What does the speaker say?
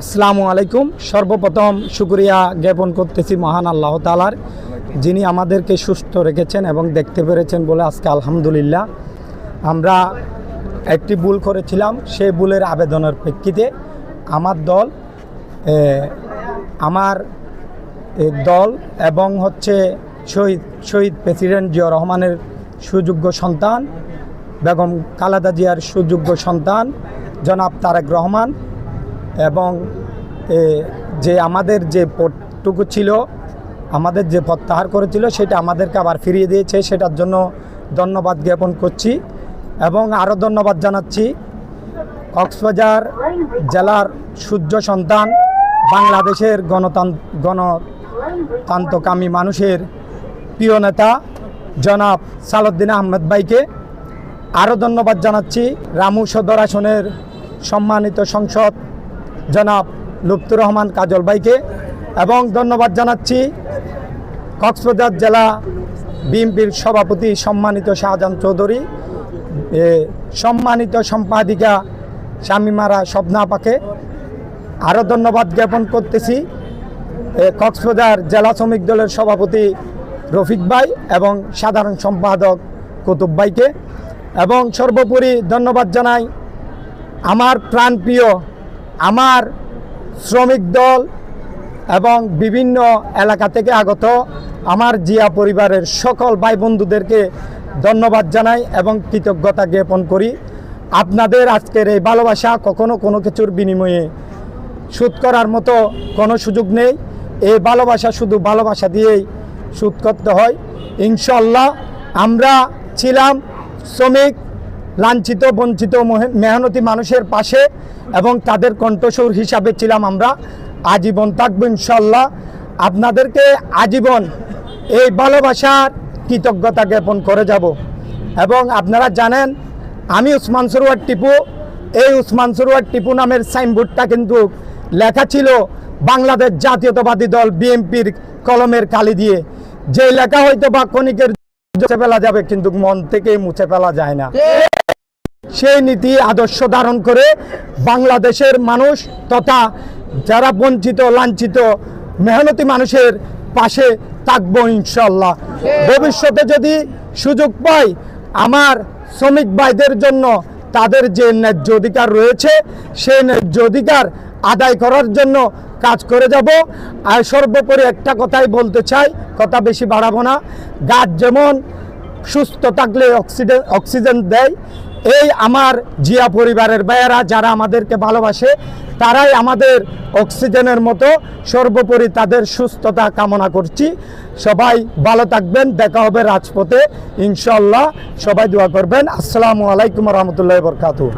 আসসালামু আলাইকুম। সর্বপ্রথম শুকরিয়া জ্ঞাপন করতেছি মহান আল্লাহ তাআলার, যিনি আমাদেরকে সুস্থ রেখেছেন এবং দেখতে পেরেছেন বলে আজকে আলহামদুলিল্লাহ। আমরা একটি ভুল করেছিলাম, সেই ভুলের আবেদনের প্রেক্ষিতে আমার দল এবং শহীদ প্রেসিডেন্ট জিয়া রহমানের সুযোগ্য সন্তান, বেগম খালেদা জিয়ার সুযোগ্য সন্তান জনাব তারেক রহমান, এবং যে আমাদের যে পদটুকু ছিল, আমাদের যে প্রত্যাহার করেছিল সেটা আমাদেরকে আবার ফিরিয়ে দিয়েছে, সেটার জন্য ধন্যবাদ জ্ঞাপন করছি। এবং আরও ধন্যবাদ জানাচ্ছি কক্সবাজার জেলার সূর্য সন্তান, বাংলাদেশের গণতন্ত্রকামী মানুষের প্রিয় নেতা জনাব সালাউদ্দিন আহমেদ ভাইকে। আরও ধন্যবাদ জানাচ্ছি রামু সদর আসনের সম্মানিত সংসদ জনাব লুৎফর রহমান কাজল ভাইকে। এবং ধন্যবাদ জানাচ্ছি কক্সবাজার জেলা বিএনপির সভাপতি সম্মানিত শাহজাহান চৌধুরী, সম্মানিত সম্পাদিকা শামিমারা স্বপ্না আপাকে। আরও ধন্যবাদ জ্ঞাপন করতেছি কক্সবাজার জেলা শ্রমিক দলের সভাপতি রফিক ভাই এবং সাধারণ সম্পাদক কুতুব ভাইকে। এবং সর্বোপরি ধন্যবাদ জানাই আমার প্রাণপ্রিয় আমার শ্রমিক দল এবং বিভিন্ন এলাকা থেকে আগত আমার জিয়া পরিবারের সকল ভাই বন্ধুদেরকে ধন্যবাদ জানাই এবং কৃতজ্ঞতা জ্ঞাপন করি। আপনাদের আজকের এই ভালোবাসা কখনো কোনো কিছুর বিনিময়ে শোধ করার মতো কোনো সুযোগ নেই। এই ভালোবাসা শুধু ভালোবাসা দিয়েই শোধ করতে হয়। ইনশাল্লাহ আমরা ছিলাম শ্রমিক, লাঞ্ছিত, বঞ্চিত, মেহনতি মানুষের পাশে এবং তাদের কণ্ঠস্বর হিসাবে ছিলাম আমরা। আজীবন থাকবো ইনশাল্লাহ। আপনাদেরকে আজীবন এই ভালোবাসার কৃতজ্ঞতা জ্ঞাপন করে যাব। এবং আপনারা জানেন আমি উসমান সরোয়ার টিপু, এই উসমান সরোয়ার টিপু নামের সাইনবোর্ডটা কিন্তু লেখা ছিল বাংলাদেশ জাতীয়তাবাদী দল বিএনপির কলমের কালি দিয়ে। যে লেখা হয়তো বা ক্ষণিকের মুছে ফেলা যাবে, কিন্তু মন থেকে মুছে ফেলা যায় না। সেই নীতি আদর্শ ধারণ করে বাংলাদেশের মানুষ তথা যারা বঞ্চিত, লাঞ্ছিত, মেহনতি মানুষের পাশে থাকবো ইনশাল্লাহ। ভবিষ্যতে যদি সুযোগ পাই আমার শ্রমিক ভাইদের জন্য তাদের যে ন্যায্য অধিকার রয়েছে সেই ন্যায্য অধিকার আদায় করার জন্য কাজ করে যাব। আর সর্বোপরি একটা কথাই বলতে চাই, কথা বেশি বাড়াবো না। গাছ যেমন সুস্থ থাকলে অক্সিজেন দেয়, এই আমার জিয়া পরিবারের ভাইয়েরা যারা আমাদেরকে ভালোবাসে তারাই আমাদের অক্সিজেনের মতো। সর্বোপরি তাদের সুস্থতা কামনা করছি। সবাই ভালো থাকবেন, দেখা হবে রাজপথে ইনশাল্লাহ। সবাই দোয়া করবেন। আসসালামু আলাইকুম রহমতুল্লাহ বরকাতুহু।